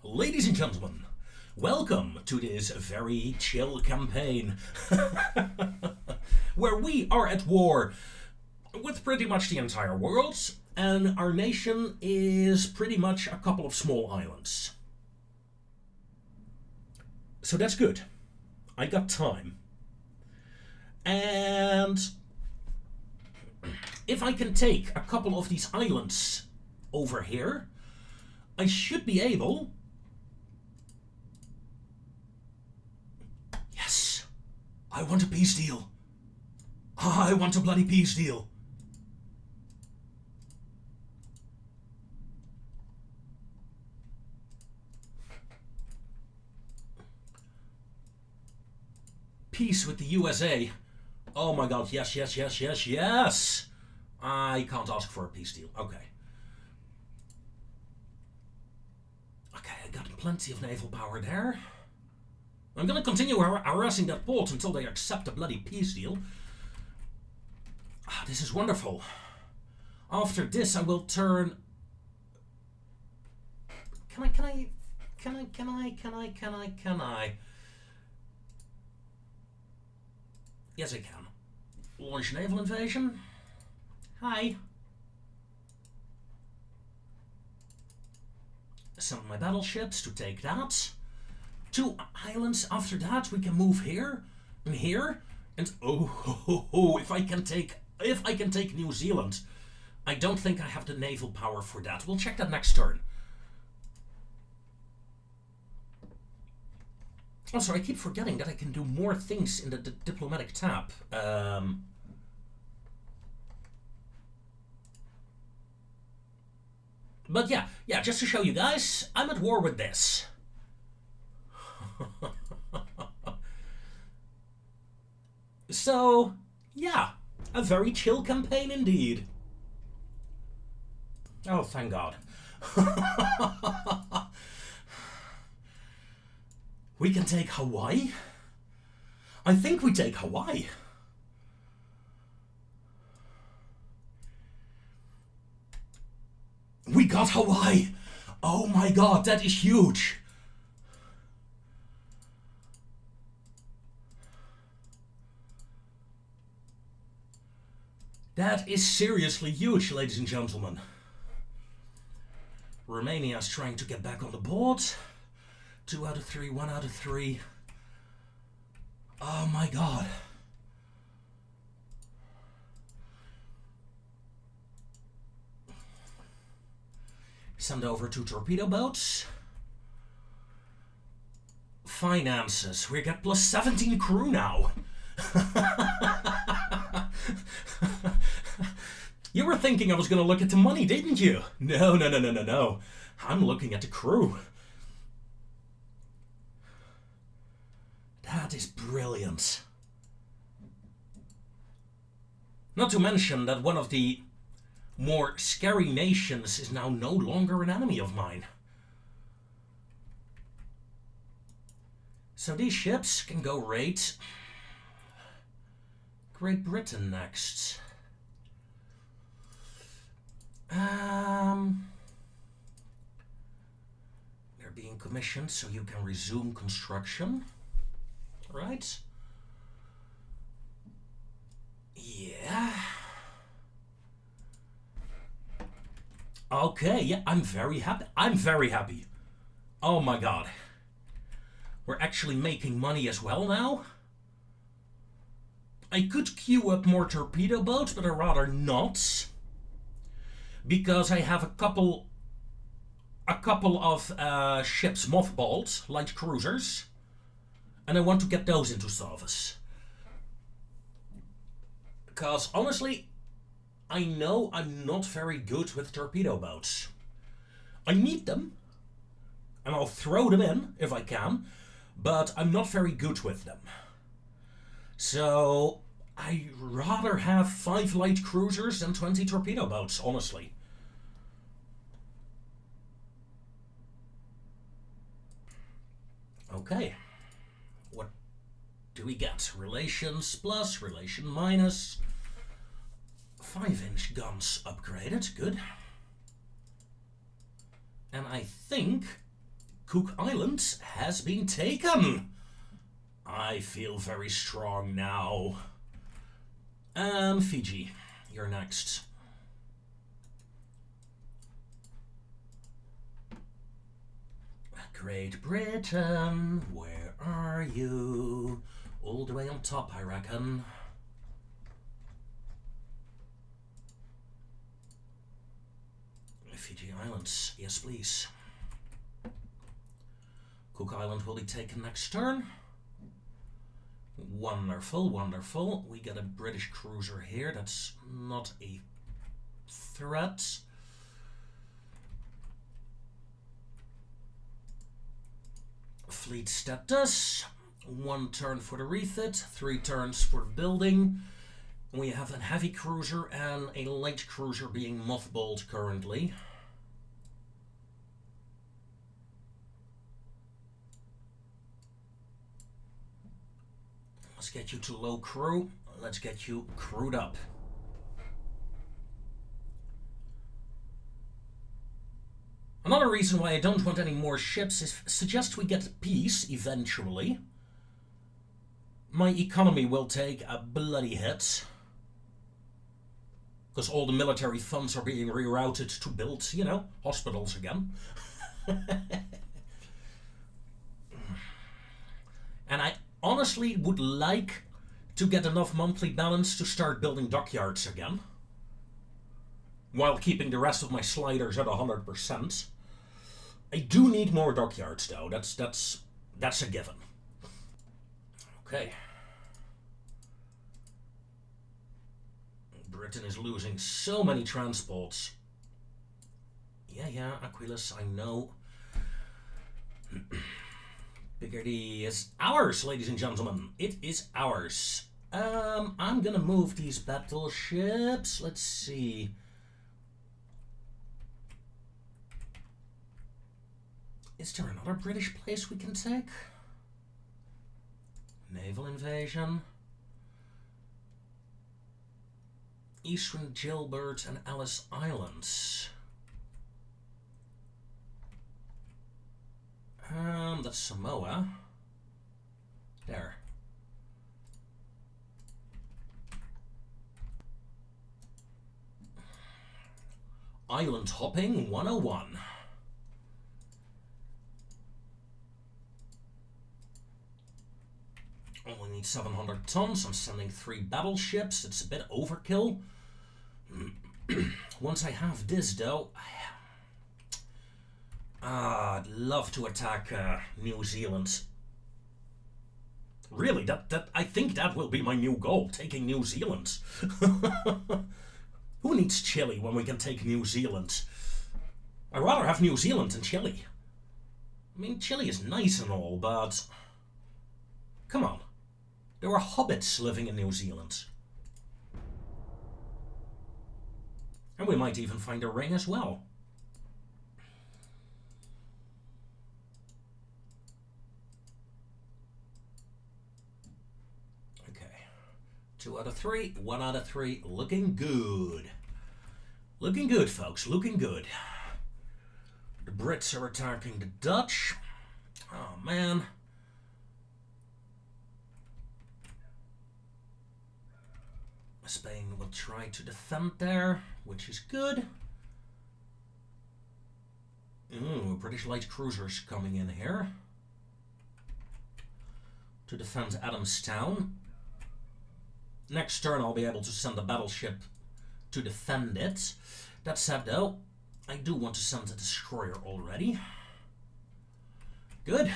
Ladies and gentlemen, welcome to this very chill campaign where we are at war with pretty much the entire world, and our nation is pretty much a couple of small islands. So that's good. I got time. And if I can take a couple of these islands over here, I should be able... Yes! I want a peace deal. I want a bloody peace deal. Peace with the USA. Oh my god, yes, yes, yes, yes, yes! I can't ask for a peace deal. Okay. Okay, I got plenty of naval power there. I'm gonna continue harassing that port until they accept a bloody peace deal. Ah, this is wonderful. After this, I will turn... Can I? Yes, I can. Launch naval invasion. Hi. Send my battleships to take that. 2 islands after that. We can move here and here. And if I can take New Zealand. I don't think I have the naval power for that. We'll check that next turn. Also, I keep forgetting that I can do more things in the diplomatic tab. But yeah, just to show you guys, I'm at war with this. So, yeah, a very chill campaign indeed. Oh, thank God. We can take Hawaii? I think we take Hawaii. We got Hawaii! Oh my god, that is huge! That is seriously huge, ladies and gentlemen. Romania is trying to get back on the board. 2 out of 3, 1 out of 3. Oh my god. Send over 2 torpedo boats. Finances. We get plus 17 crew now. You were thinking I was going to look at the money, didn't you? No. I'm looking at the crew. That is brilliant. Not to mention that one of the more scary nations is now no longer an enemy of mine. So these ships can go raid Great Britain next. They're being commissioned so you can resume construction. Right? Yeah. Okay, yeah, I'm very happy. Oh my god. We're actually making money as well now. I could queue up more torpedo boats, but I'd rather not. Because I have a couple of ships mothballed, light cruisers. And I want to get those into service. Because honestly, I know I'm not very good with torpedo boats. I need them. And I'll throw them in if I can. But I'm not very good with them. So I'd rather have 5 light cruisers than 20 torpedo boats, honestly. Okay. What do we get? Relations plus, relation minus. 5-inch guns upgraded, good. And I think Cook Island has been taken. I feel very strong now. Fiji, you're next. Great Britain, where are you? All the way on top, I reckon. Fiji Islands, yes please. Cook Island will be taken next turn. Wonderful, wonderful. We get a British cruiser here. That's not a threat. Fleet status. 1 turn for the refit, 3 turns for building. We have a heavy cruiser and a light cruiser being mothballed currently. Let's get you to low crew. Let's get you crewed up. Another reason why I don't want any more ships is suggest we get peace eventually. My economy will take a bloody hit. Because all the military funds are being rerouted to build, you know, hospitals again. And I honestly would like to get enough monthly balance to start building dockyards again. While keeping the rest of my sliders at 100%. I do need more dockyards though, that's a given. Okay. Britain is losing so many transports. Yeah, Aquilus, I know. Picardy is ours, ladies and gentlemen. It is ours. I'm gonna move these battleships. Let's see. Is there another British place we can take? Naval invasion. Eastern Gilbert and Ellis Islands. That's Samoa. There. Island hopping 101. Only need 700 tons. I'm sending 3 battleships. It's a bit overkill. Once I have this though, I'd love to attack New Zealand. Really, I think that will be my new goal, taking New Zealand. Who needs Chile when we can take New Zealand? I'd rather have New Zealand than Chile. I mean, Chile is nice and all, but come on. There were hobbits living in New Zealand. And we might even find a ring as well. Okay. 2 out of 3, 1 out of 3. Looking good. Looking good, folks. Looking good. The Brits are attacking the Dutch. Oh, man. Spain will try to defend there, which is good. Ooh, British light cruisers coming in here to defend Adamstown. Next turn I'll be able to send a battleship to defend it. That said though, I do want to send a destroyer already. Good.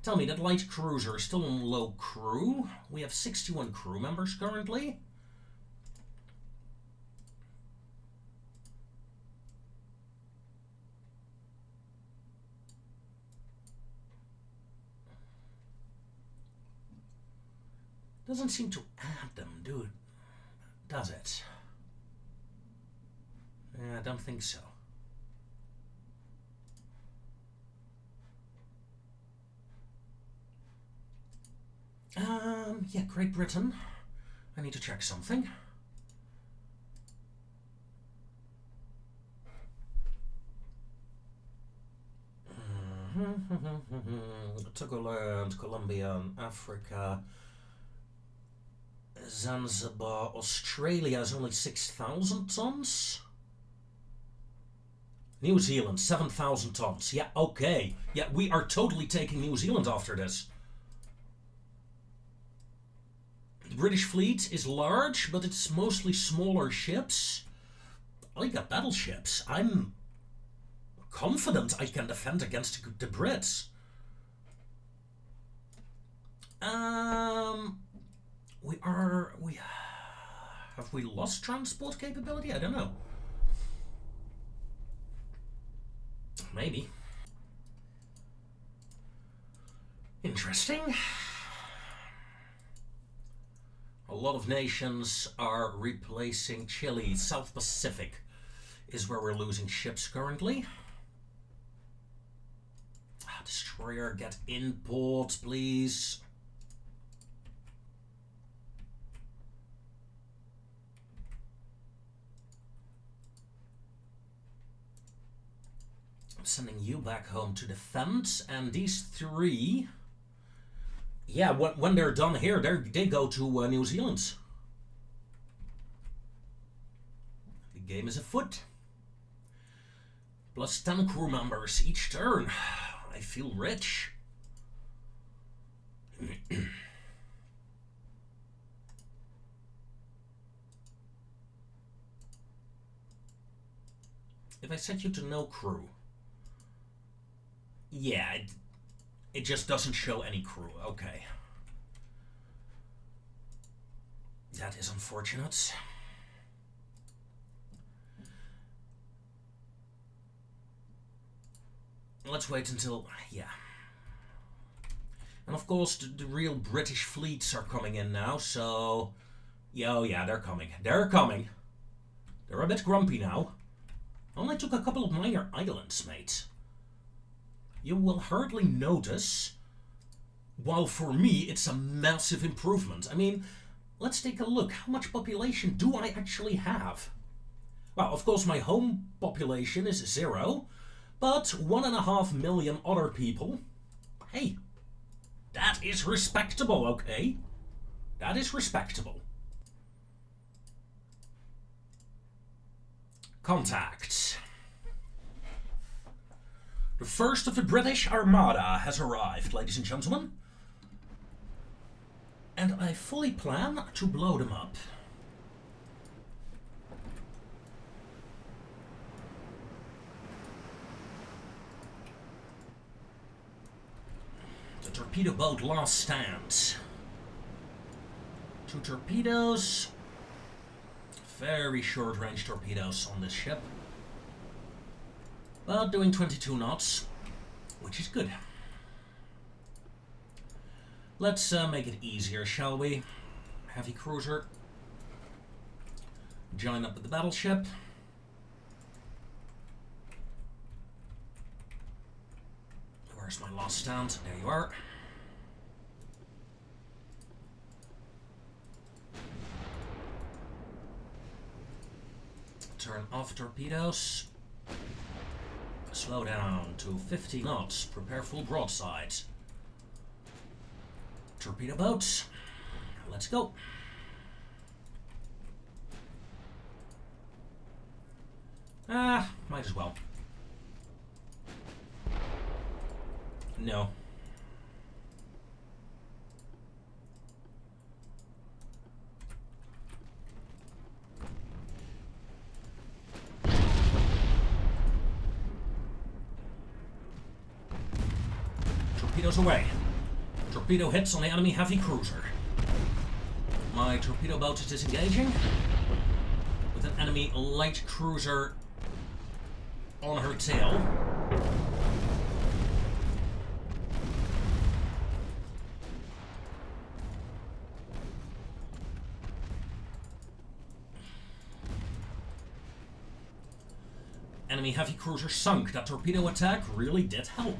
Tell me, that light cruiser is still on low crew. We have 61 crew members currently. Doesn't seem to add them, does it? I don't think so. Yeah, Great Britain. I need to check something. Togoland, Colombia, and Africa. Zanzibar, Australia is only 6,000 tons. New Zealand, 7,000 tons. Yeah, okay. Yeah, we are totally taking New Zealand after this. The British fleet is large, but it's mostly smaller ships. I got battleships. I'm confident I can defend against the Brits. Have we lost transport capability? I don't know. Maybe. Interesting. A lot of nations are replacing Chile. South Pacific is where we're losing ships currently. Destroyer, get in port, please. I'm sending you back home to defend, and these three, yeah, when they're done here, they go to New Zealand. The game is afoot. Plus 10 crew members each turn. I feel rich. If I set you to no crew, yeah, it just doesn't show any crew. Okay. That is unfortunate. Let's wait until, yeah. And of course, the real British fleets are coming in now, so... yeah, they're coming. They're coming. They're a bit grumpy now. Only took a couple of minor islands, mate. You will hardly notice, while for me it's a massive improvement. I mean, let's take a look. How much population do I actually have? Well, of course my home population is 0, but 1.5 million other people. Hey, that is respectable, okay? That is respectable. Contacts. The first of the British Armada has arrived, ladies and gentlemen. And I fully plan to blow them up. The torpedo boat last stand. 2 torpedoes. Very short range torpedoes on this ship. But doing 22 knots, which is good. Let's make it easier, shall we? Heavy cruiser. Join up with the battleship. Where's my last stand? There you are. Turn off torpedoes. Slow down to 50 knots. Prepare full broadside. Torpedo boats. Let's go. Might as well. No. Torpedoes away. Torpedo hits on the enemy heavy cruiser. My torpedo boat is disengaging with an enemy light cruiser on her tail. Enemy heavy cruiser sunk. That torpedo attack really did help.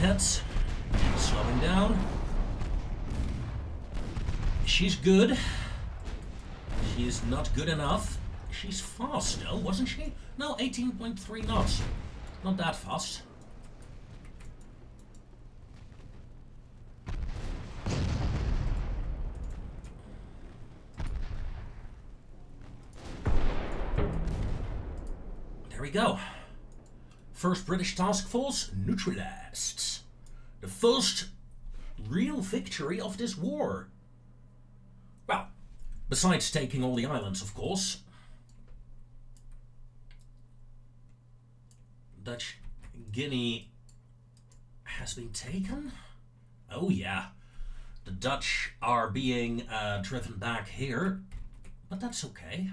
Hits. Slowing down. She's good. She is not good enough. She's fast though, wasn't she? No, 18.3 knots. Not that fast. There we go. First British task force neutralized. The first real victory of this war. Well, besides taking all the islands, of course. Dutch Guinea has been taken? Oh yeah. The Dutch are being driven back here, but that's okay.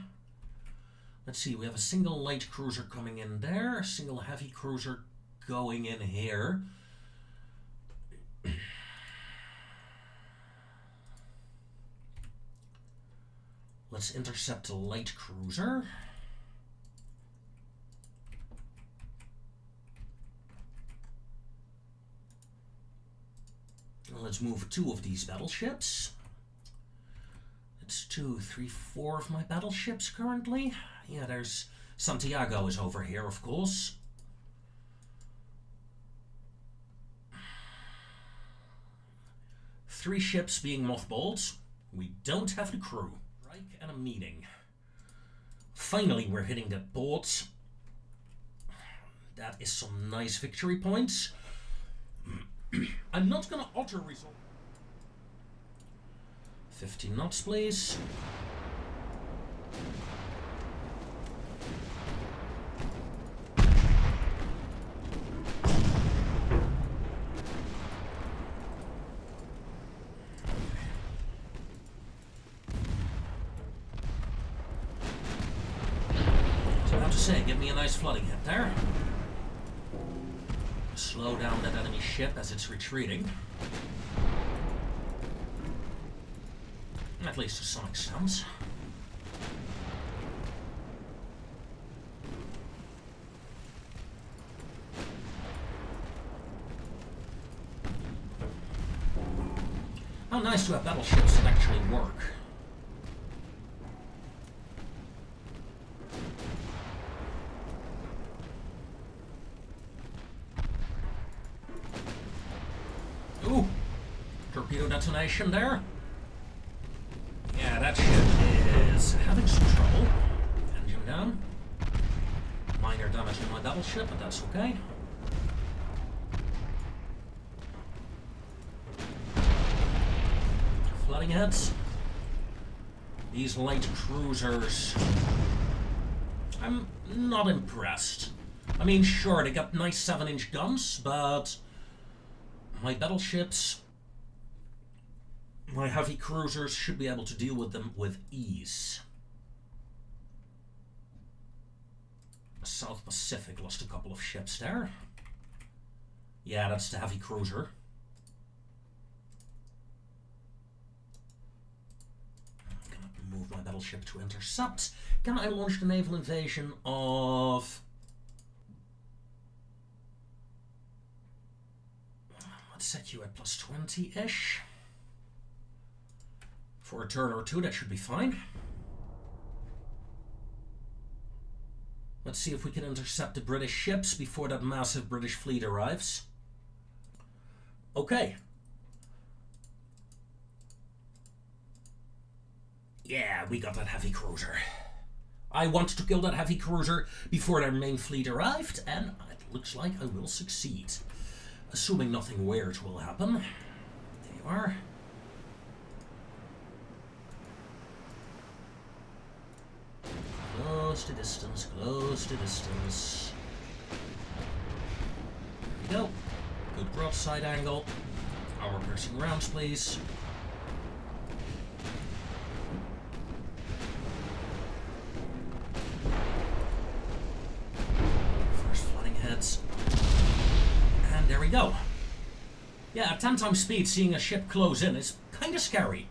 Let's see, we have a single light cruiser coming in there, a single heavy cruiser going in here. Let's intercept the light cruiser. And let's move 2 of these battleships. It's 2, 3, 4 of my battleships currently. Yeah, there's Santiago is over here, of course. Three ships being mothballed. We don't have the crew. Strike and a meeting. Finally, we're hitting that port. That is some nice victory points. I'm not gonna auto resolve. 15 knots, please. Give me a nice flooding hit there. Slow down that enemy ship as it's retreating. At least to some extent. How nice to have battleships that actually work. Ooh, torpedo detonation there. Yeah, that ship is having some trouble. Engine down. Minor damage to my battleship, but that's okay. Flooding heads. These light cruisers. I'm not impressed. I mean, sure, they got nice 7-inch guns, but my battleships, my heavy cruisers should be able to deal with them with ease. South Pacific lost a couple of ships there. Yeah, that's the heavy cruiser. I'm gonna move my battleship to intercept. Can I launch the naval invasion of... Let's set you at plus 20-ish. For a turn or two, that should be fine. Let's see if we can intercept the British ships before that massive British fleet arrives. Okay. Yeah, we got that heavy cruiser. I wanted to kill that heavy cruiser before their main fleet arrived, and it looks like I will succeed. Assuming nothing weird will happen. There you are. Close the distance, close the distance. There we go. Good broadside angle. Armor piercing rounds, please. First flooding heads. And there we go. Yeah, at 10 times speed, seeing a ship close in is kind of scary.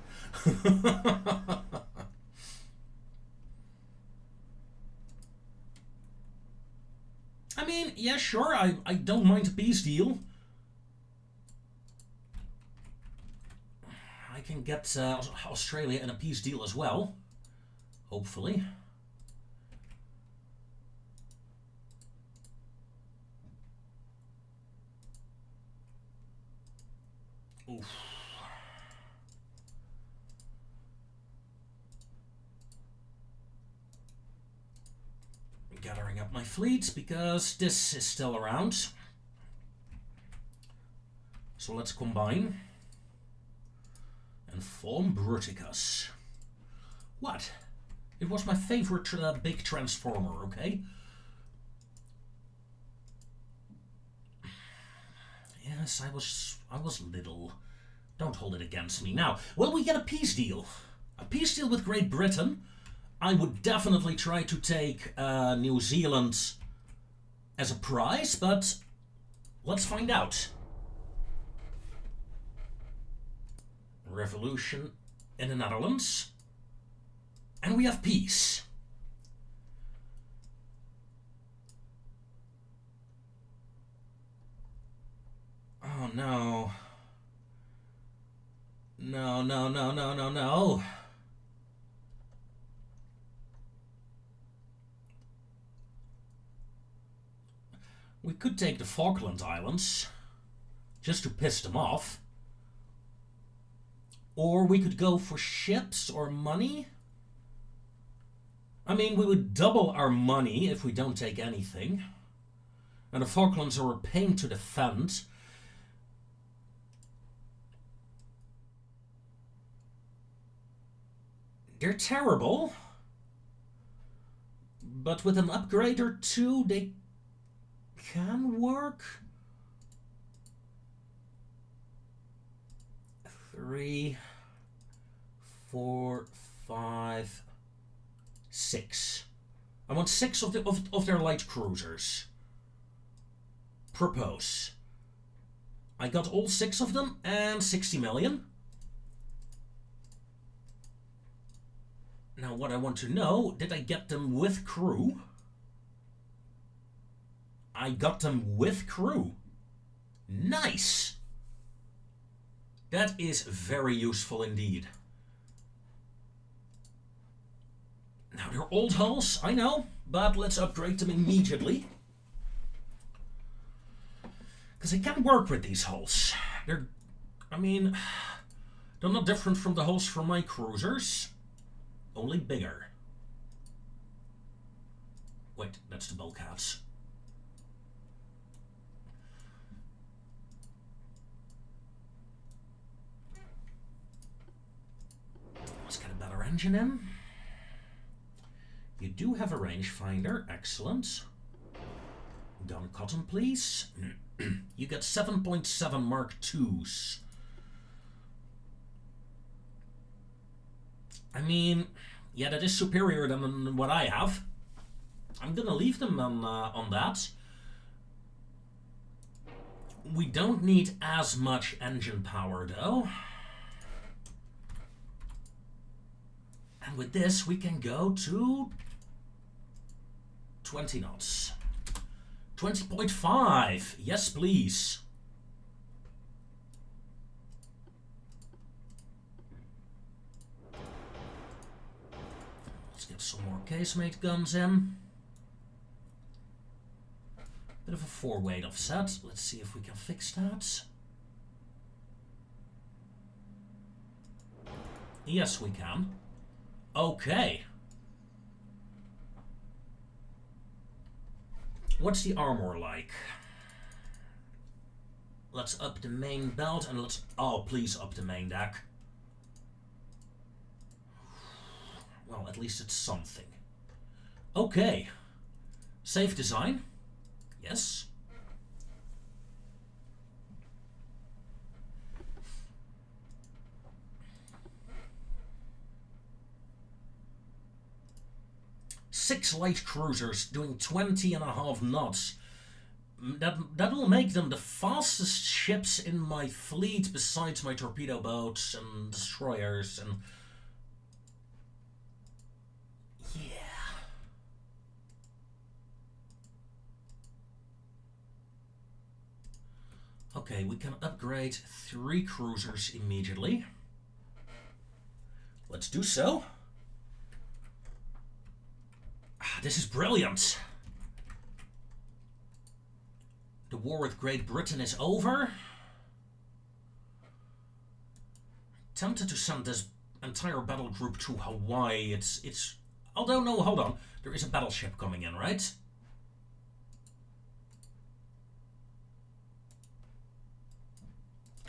I mean, yeah, sure, I don't mind a peace deal. I can get Australia in a peace deal as well. Hopefully. Oof. Gathering up my fleet because this is still around. So let's combine and form Bruticus. What? It was my favorite big transformer, okay? Yes, I was little. Don't hold it against me. Now, will we get a peace deal? A peace deal with Great Britain? I would definitely try to take New Zealand as a prize, but let's find out. Revolution in the Netherlands. And we have peace. Oh no. No, no, no, no, no, no. We could take the Falkland Islands, just to piss them off. Or we could go for ships or money. I mean, we would double our money if we don't take anything. And the Falklands are a pain to defend. They're terrible. But with an upgrade or two, they can work. 3, 4, 5, 6. I want 6 of their light cruisers. Propose. I got all 6 of them and 60 million. Now what I want to know, did I get them with crew? I got them with crew. Nice! That is very useful indeed. Now they're old hulls, I know, but let's upgrade them immediately. Because I can work with these hulls. They're not different from the hulls from my cruisers. Only bigger. Wait, that's the bulkheads. Let's get a better engine in. You do have a rangefinder, excellent. Gun cotton, please. You get 7.7 Mark IIs. I mean, yeah, that is superior than what I have. I'm gonna leave them on that. We don't need as much engine power, though. And with this, we can go to 20 knots. 20.5. Yes, please. Let's get some more casemate guns in. Bit of a 4-weight offset. Let's see if we can fix that. Yes, we can. Okay. What's the armor like? Let's up the main belt and let's... Oh, please up the main deck. Well, at least it's something. Okay. Safe design. Yes. Six light cruisers doing 20.5 knots. That will make them the fastest ships in my fleet besides my torpedo boats and destroyers and... Yeah. Okay, we can upgrade 3 cruisers immediately. Let's do so. This is brilliant. The war with Great Britain is over. Tempted to send this entire battle group to Hawaii. It's. Although no, hold on. There is a battleship coming in, right?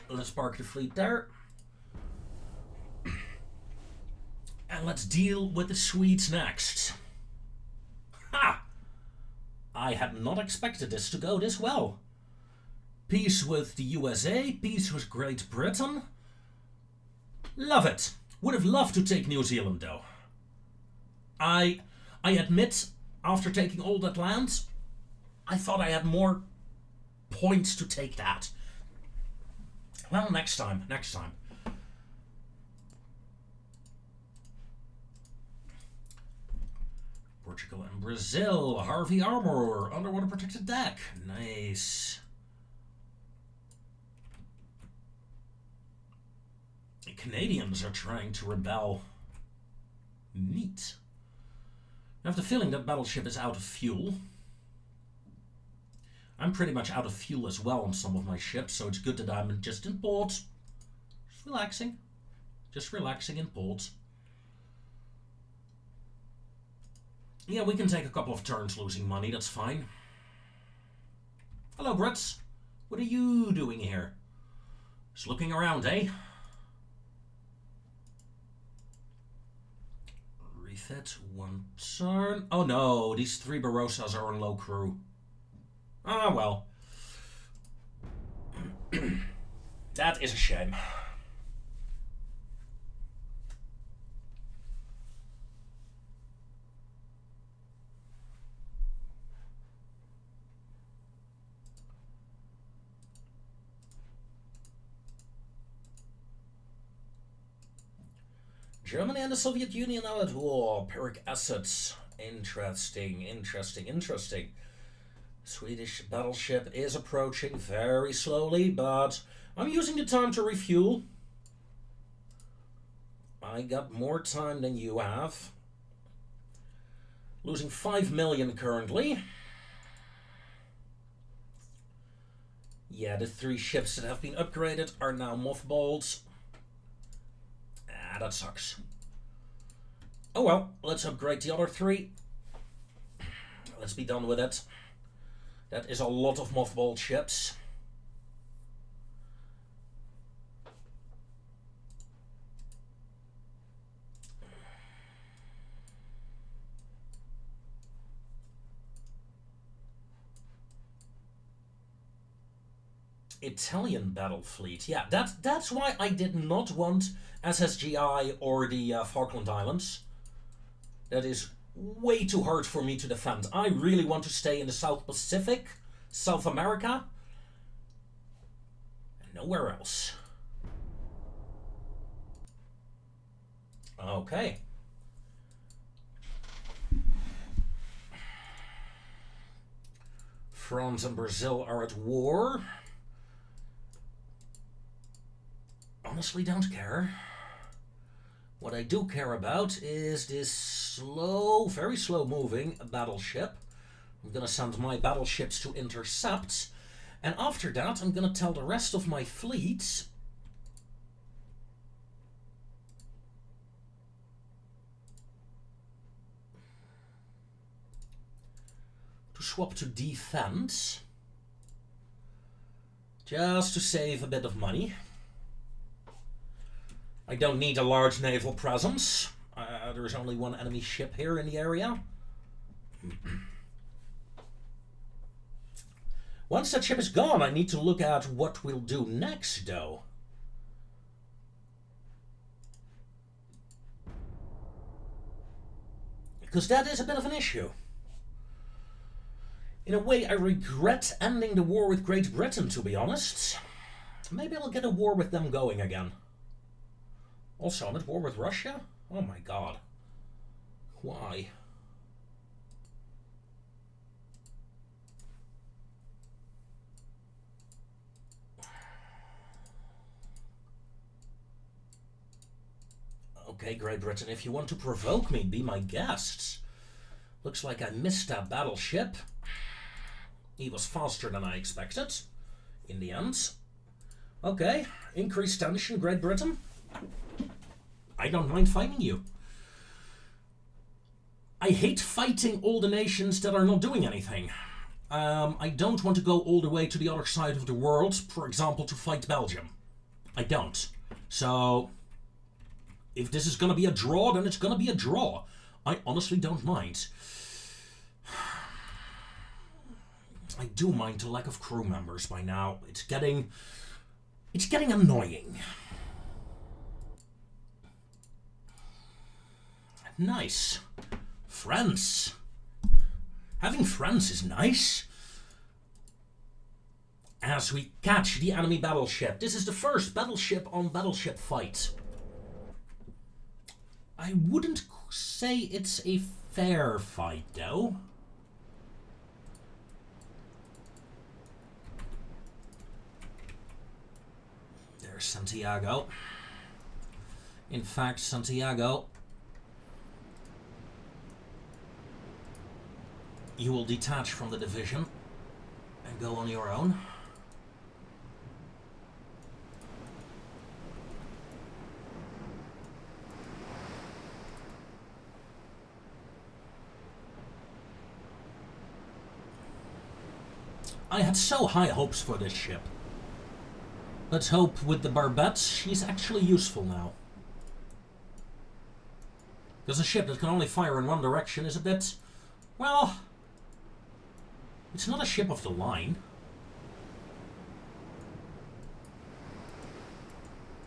Let's park the fleet there. And let's deal with the Swedes next. Ha! I had not expected this to go this well. Peace with the USA, peace with Great Britain. Love it. Would have loved to take New Zealand though. I admit, after taking all that land, I thought I had more points to take that. Well, next time. Portugal and Brazil. Harvey Armor. Underwater protected deck. Nice. The Canadians are trying to rebel. Neat. I have the feeling that battleship is out of fuel. I'm pretty much out of fuel as well on some of my ships, so it's good that I'm just in port. Just relaxing. Just relaxing in port. Yeah, we can take a couple of turns losing money, that's fine. Hello, Brits. What are you doing here? Just looking around, eh? Refit, one turn. Oh no, these 3 Barosas are on low crew. Ah, well. That is a shame. Germany and the Soviet Union are at war. Pyrrhic assets. Interesting. Swedish battleship is approaching very slowly, but I'm using the time to refuel. I got more time than you have. Losing 5 million currently. Yeah, the 3 ships that have been upgraded are now mothballed. Ah, that sucks. Oh well, let's upgrade the other 3. Let's be done with it. That is a lot of mothballed ships. Italian battle fleet. Yeah, that's why I did not want SSGI or the Falkland Islands. That is way too hard for me to defend. I really want to stay in the South Pacific, South America, and nowhere else. Okay. France and Brazil are at war. Honestly, don't care. What I do care about is this slow, very slow moving battleship. I'm gonna send my battleships to intercept, and after that I'm gonna tell the rest of my fleet to swap to defense, just to save a bit of money. I don't need a large naval presence. There is only 1 enemy ship here in the area. Once that ship is gone, I need to look at what we'll do next, though. Because that is a bit of an issue. In a way, I regret ending the war with Great Britain, to be honest. Maybe I'll get a war with them going again. Also, I'm at war with Russia? Oh my god. Why? Okay, Great Britain, if you want to provoke me, be my guests. Looks like I missed that battleship. He was faster than I expected, in the end. Okay, increased tension, Great Britain. I don't mind fighting you. I hate fighting all the nations that are not doing anything. I don't want to go all the way to the other side of the world, for example, to fight Belgium. I don't. So, if this is gonna be a draw, then it's gonna be a draw. I honestly don't mind. I do mind the lack of crew members by now. It's getting annoying. Nice. Friends. Having friends is nice. As we catch the enemy battleship. This is the first battleship on battleship fight. I wouldn't say it's a fair fight, though. There's Santiago. In fact, Santiago, you will detach from the division and go on your own. I had so high hopes for this ship. Let's hope with the barbettes she's actually useful now. Because a ship that can only fire in one direction is a bit... well... it's not a ship of the line.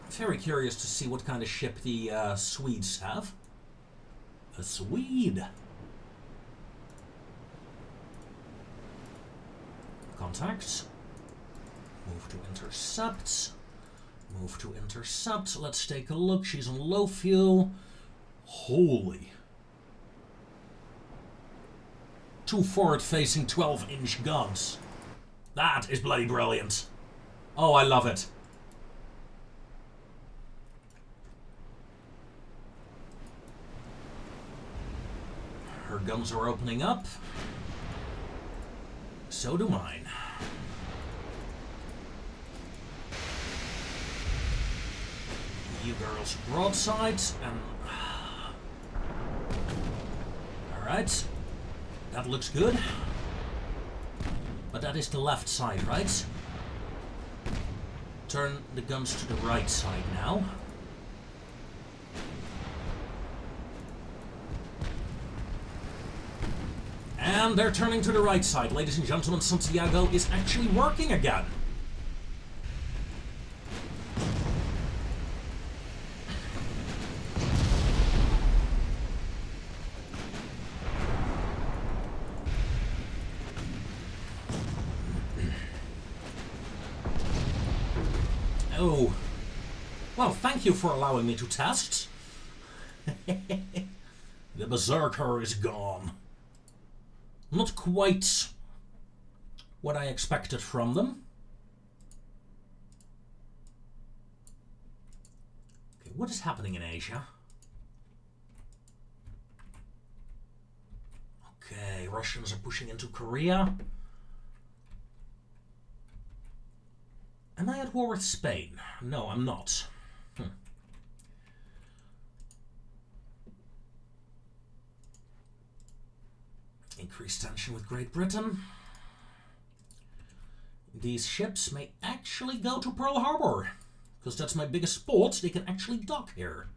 I'm very curious to see what kind of ship the Swedes have. A Swede! Contacts. Move to intercept. Move to intercept. Let's take a look. She's on low fuel. Holy. 2 forward-facing 12-inch guns. That is bloody brilliant. Oh, I love it. Her guns are opening up. So do mine. You girls broadside and... alright. That looks good. But that is the left side, right? Turn the guns to the right side now. And they're turning to the right side. Ladies and gentlemen, Santiago is actually working again. Oh. Well, thank you for allowing me to test. The Berserker is gone. Not quite what I expected from them. Okay, what is happening in Asia? Okay, Russians are pushing into Korea. Am I at war with Spain? No, I'm not. Increased tension with Great Britain. These ships may actually go to Pearl Harbor, because that's my biggest port. They can actually dock here.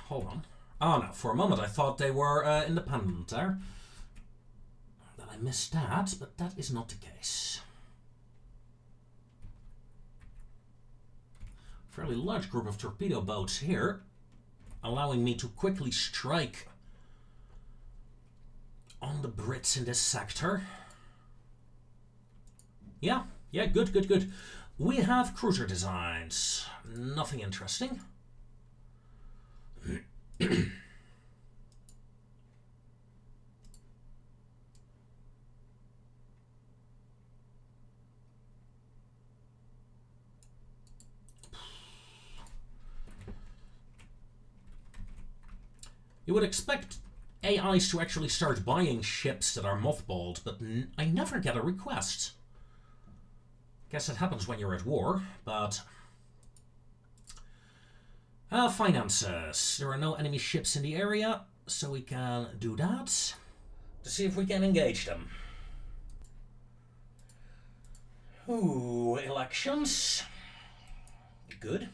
Hold on. Oh no, for a moment I thought they were independent there. Then I missed that, but that is not the case. Fairly large group of torpedo boats here, allowing me to quickly strike on the Brits in this sector. Yeah, good. We have cruiser designs. Nothing interesting. You would expect AIs to actually start buying ships that are mothballed, but I never get a request. Guess it happens when you're at war, but... finances. There are no enemy ships in the area, so we can do that. To see if we can engage them. Ooh, elections. Good.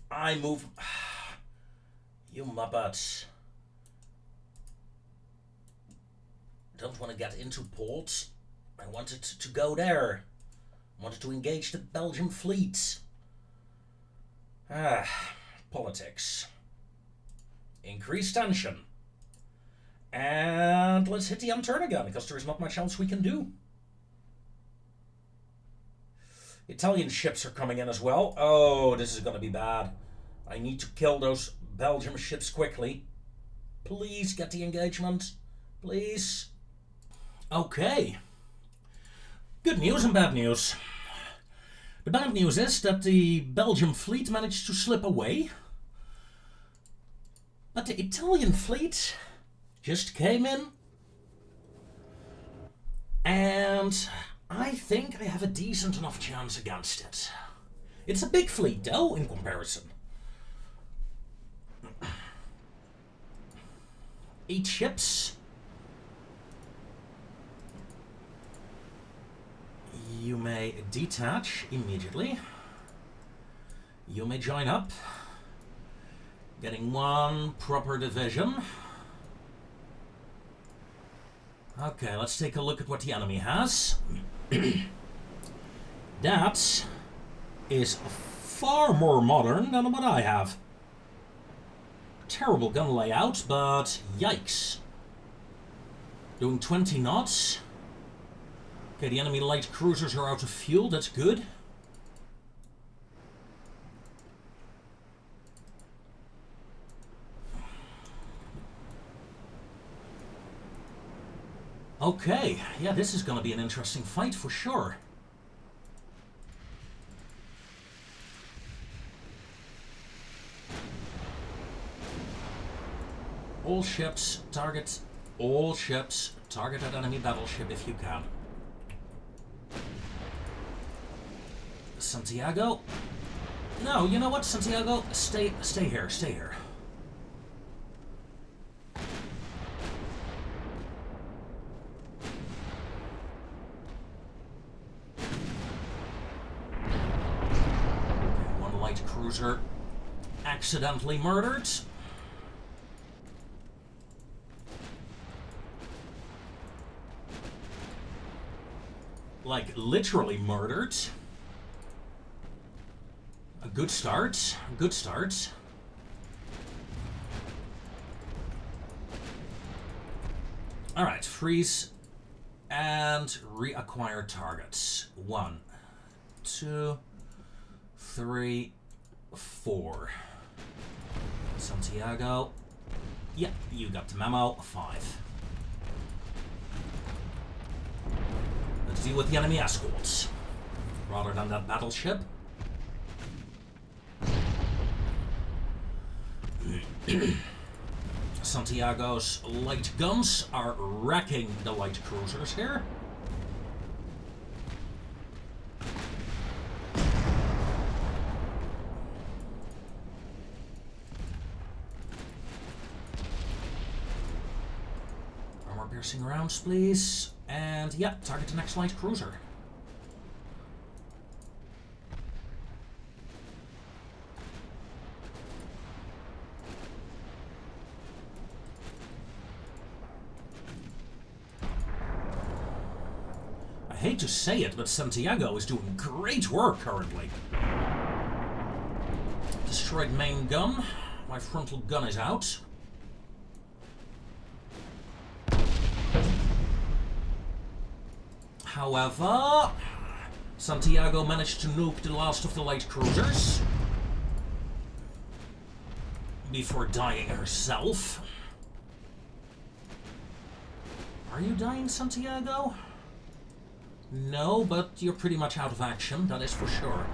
I move... You muppets. Don't want to get into port. I wanted to go there. I wanted to engage the Belgian fleet. Politics. Increase tension. And let's hit the end turn again, because there is not much else we can do. Italian ships are coming in as well. Oh, this is going to be bad. I need to kill those Belgian ships quickly. Please get the engagement. Please. Okay. Good news and bad news. The bad news is that the Belgian fleet managed to slip away. But the Italian fleet just came in. And I think I have a decent enough chance against it. It's a big fleet, though, in comparison. 8 ships. You may detach immediately. You may join up. Getting 1 proper division. Okay, let's take a look at what the enemy has. That is far more modern than what I have. Terrible gun layout, but yikes. Doing 20 knots. Okay, the enemy light cruisers are out of fuel, that's good. Okay, yeah, this is going to be an interesting fight for sure. All ships, target that enemy battleship if you can. Santiago? No, you know what, Santiago? Stay here, stay here. Okay, 1 light cruiser accidentally murdered. Like, literally murdered. A good start. A good start. Alright, freeze and reacquire targets. 1, 2, 3, 4. Santiago. Yeah, you got the memo. 5. Let's deal with the enemy escorts rather than that battleship. Santiago's light guns are wrecking the light cruisers here. Armor piercing rounds, please. And yeah, target the next light cruiser. I hate to say it, but Santiago is doing great work currently. Destroyed main gun. My frontal gun is out. However, Santiago managed to nuke the last of the light cruisers before dying herself. Are you dying, Santiago? No, but you're pretty much out of action, that is for sure.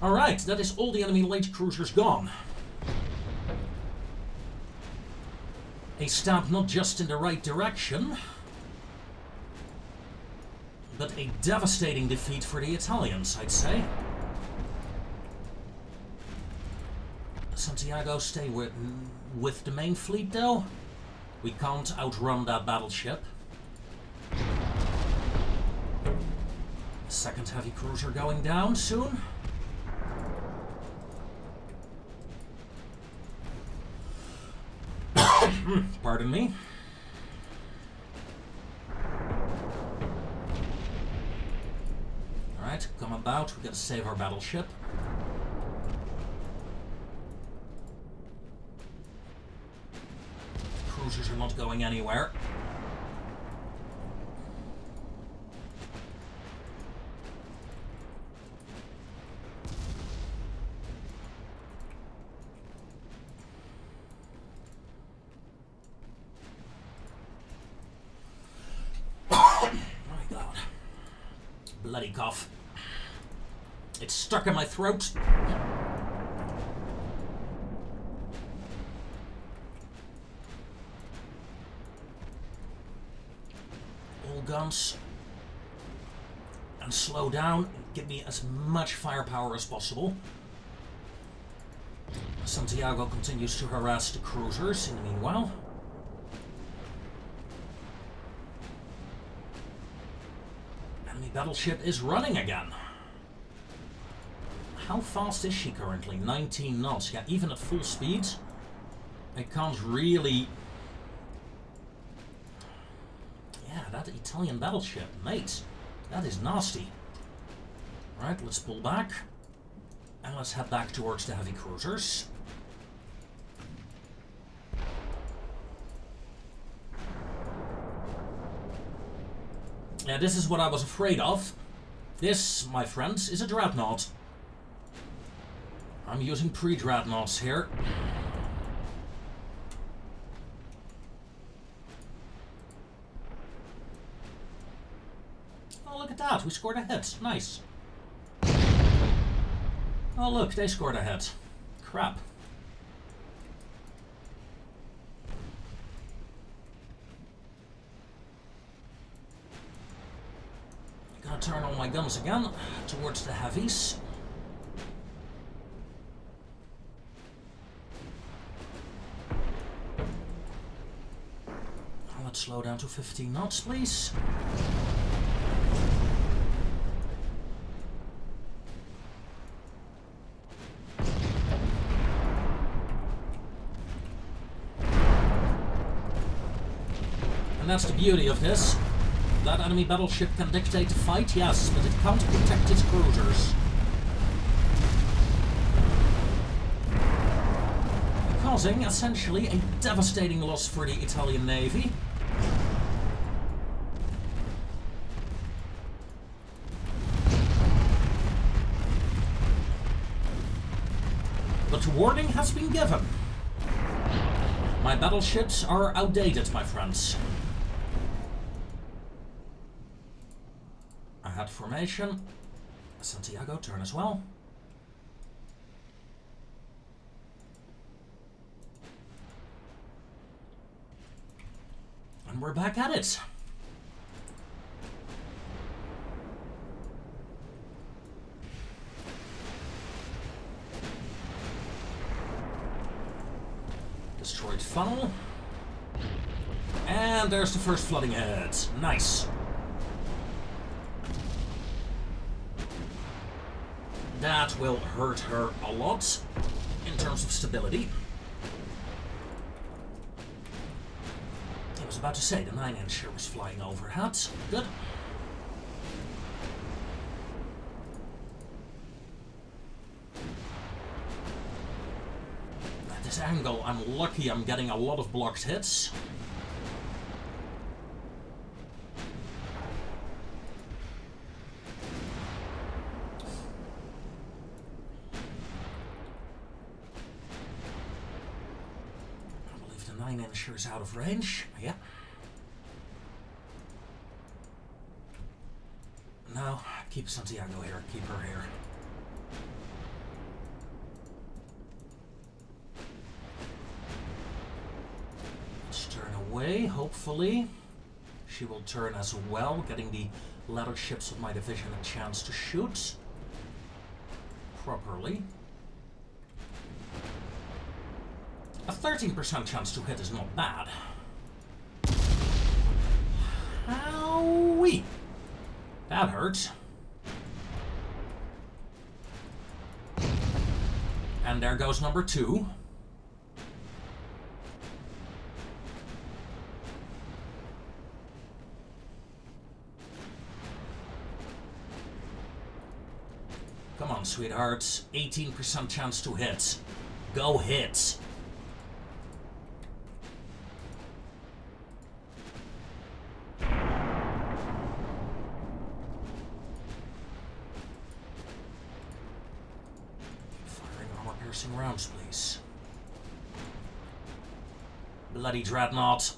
Alright, that is all the enemy light cruisers gone. A stab not just in the right direction, but a devastating defeat for the Italians, I'd say. Santiago, stay with the main fleet, though. We can't outrun that battleship. Second heavy cruiser going down soon. Pardon me. Alright, come about. We gotta save our battleship. Cruisers are not going anywhere. Bloody cough. It's stuck in my throat. All guns. And slow down. Give me as much firepower as possible. Santiago continues to harass the cruisers in the meanwhile. Battleship is running again. How fast is she currently? 19 knots. Yeah, even at full speed, I can't really... Yeah, that Italian battleship, mate. That is nasty. Alright, let's pull back. And let's head back towards the heavy cruisers. Yeah, this is what I was afraid of. This, my friends, is a dreadnought. I'm using pre-dreadnoughts here. Oh, look at that. We scored a hit. Nice. Oh, look, they scored a hit. Crap. Gonna turn all my guns again towards the heavies. Let's slow down to 15 knots, please. And that's the beauty of this. That enemy battleship can dictate the fight, yes, but it can't protect its cruisers. Causing, essentially, a devastating loss for the Italian Navy. But warning has been given. My battleships are outdated, my friends. I had formation. Santiago, turn as well. And we're back at it. Destroyed funnel. And there's the first flooding head. Nice. That will hurt her a lot in terms of stability. I was about to say the 9-incher was flying overhead. Good. At this angle, I'm lucky I'm getting a lot of blocked hits. I believe the 9-incher is out of range. Yeah. No, keep Santiago here. Keep her here. Let's turn away, hopefully. She will turn as well, getting the latter ships of my division a chance to shoot properly. A 13% chance to hit is not bad. Howee! That hurts. And there goes number 2. Come on, sweethearts. 18% chance to hit. Go hit. Rounds, please. Bloody dreadnought.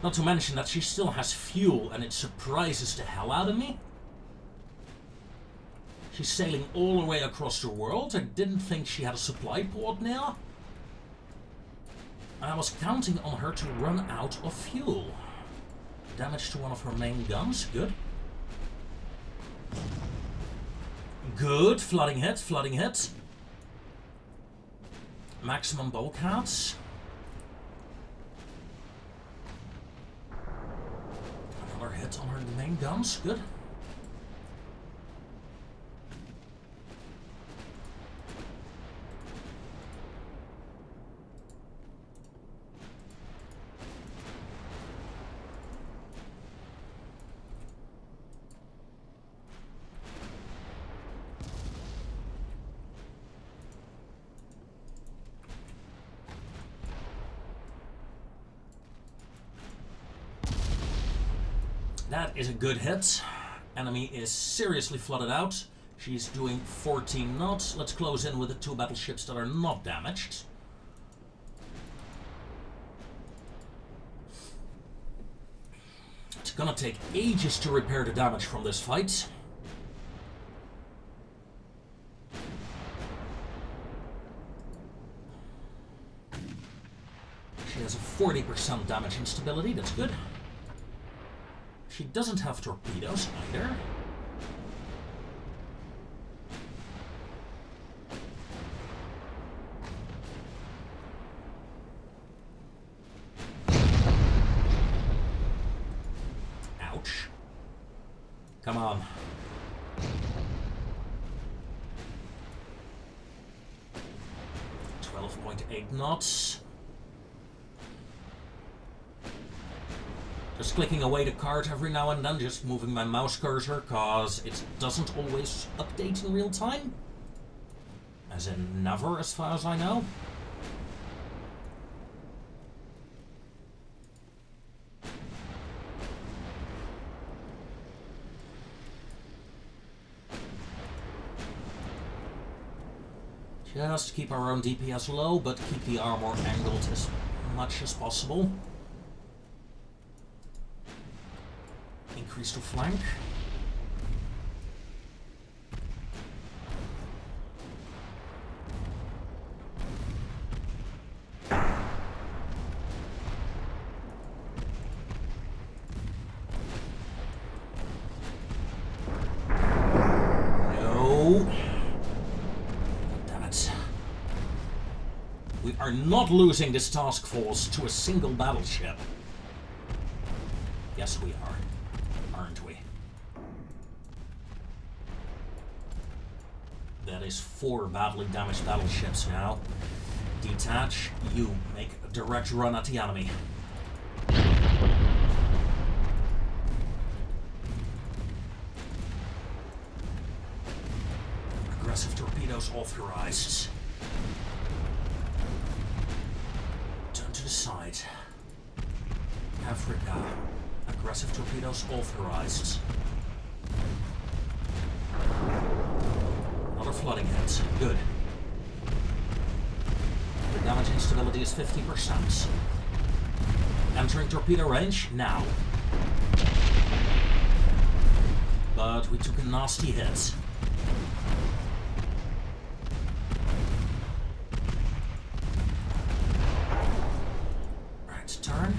Not to mention that she still has fuel and it surprises the hell out of me. She's sailing all the way across the world. I didn't think she had a supply port now. I was counting on her to run out of fuel. Damage to one of her main guns. Good. Good. Flooding hit. Flooding hit. Maximum bulkheads. Another hit on her main guns. Good. That is a good hit. Enemy is seriously flooded out. She's doing 14 knots. Let's close in with the 2 battleships that are not damaged. It's gonna take ages to repair the damage from this fight. She has a 40% damage instability. That's good. She doesn't have torpedoes either. Ouch. Come on. .8 knots. Just clicking away the card every now and then, just moving my mouse cursor, cause it doesn't always update in real time. As in never, as far as I know. Just keep our own DPS low, but keep the armor angled as much as possible. Increase to flank. No. Damn it. We are not losing this task force to a single battleship. Yes, we are. Aren't we? That is 4 badly damaged battleships now. Detach, you make a direct run at the enemy. Aggressive torpedoes authorized. Turn to the side. Africa. Aggressive torpedoes authorized. Another flooding hit. Good. The damage instability is 50%. Entering torpedo range now. But we took a nasty hit. Right, turn.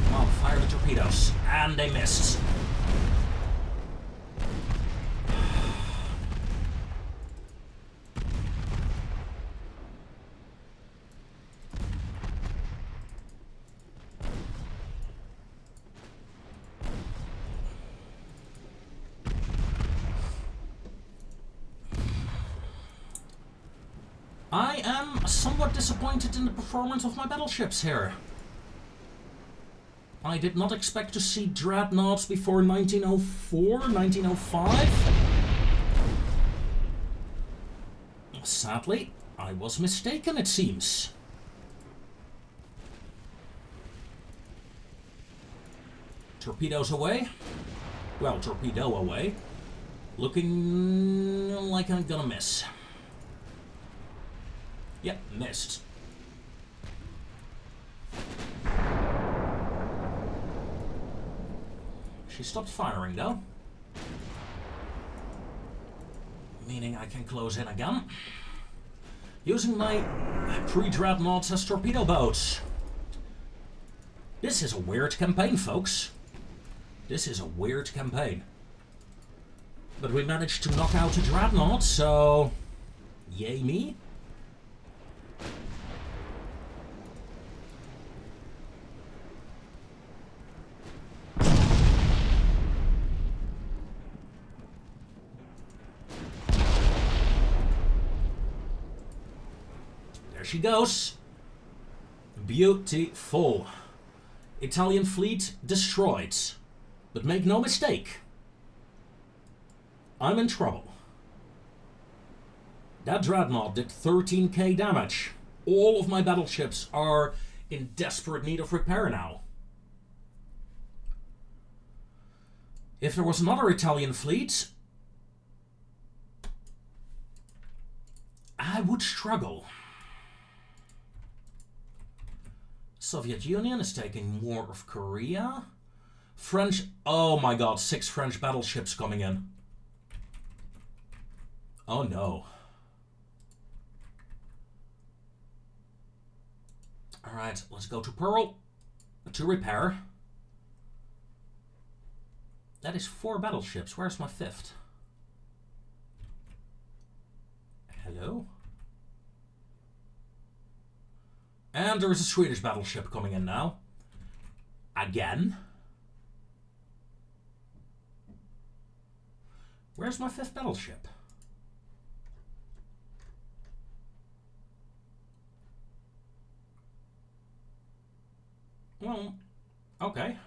Come on, fire the torpedoes. And they missed. I am somewhat disappointed in the performance of my battleships here. I did not expect to see dreadnoughts before 1904, 1905. Sadly, I was mistaken, it seems. Torpedoes away. Well, torpedo away. Looking like I'm gonna miss. Yep, missed. She stopped firing though. Meaning I can close in again. Using my predreadnoughts as torpedo boats. This is a weird campaign, folks. This is a weird campaign. But we managed to knock out a dreadnought, so... yay me. She goes. Beautiful. Italian fleet destroyed. But make no mistake, I'm in trouble. That dreadnought did 13k damage. All of my battleships are in desperate need of repair now. If there was another Italian fleet, I would struggle. Soviet Union is taking more of Korea. French... oh my god, 6 French battleships coming in. Oh no. Alright, let's go to Pearl to repair. That is 4 battleships. Where's my 5th? Hello? And there is a Swedish battleship coming in now. Again. Where's my 5th battleship? Well, okay.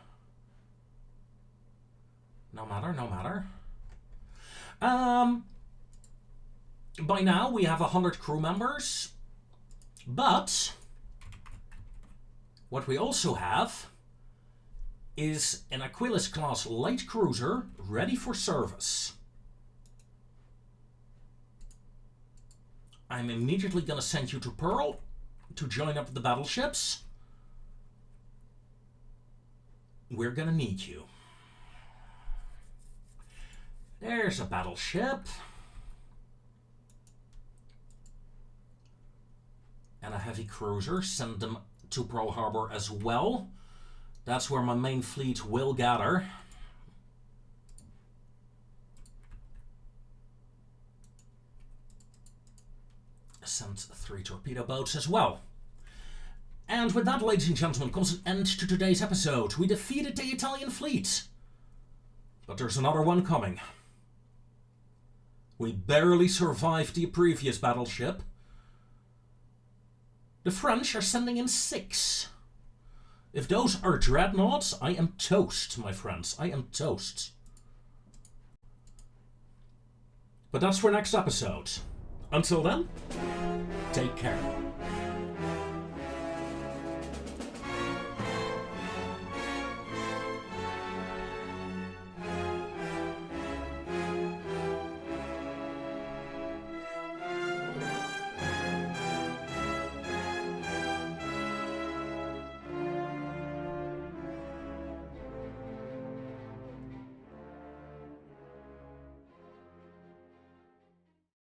No matter, no matter. By now we have 100 crew members, but what we also have is an Aquilus-class light cruiser ready for service. I'm immediately going to send you to Pearl to join up the battleships. We're going to need you. There's a battleship. And a heavy cruiser. Send them to Pearl Harbor as well. That's where my main fleet will gather. Send 3 torpedo boats as well. And with that, ladies and gentlemen, comes an end to today's episode. We defeated the Italian fleet. But there's another one coming. We barely survived the previous battleship. The French are sending in 6. If those are dreadnoughts, I am toast, my friends. I am toast. But that's for next episode. Until then, take care.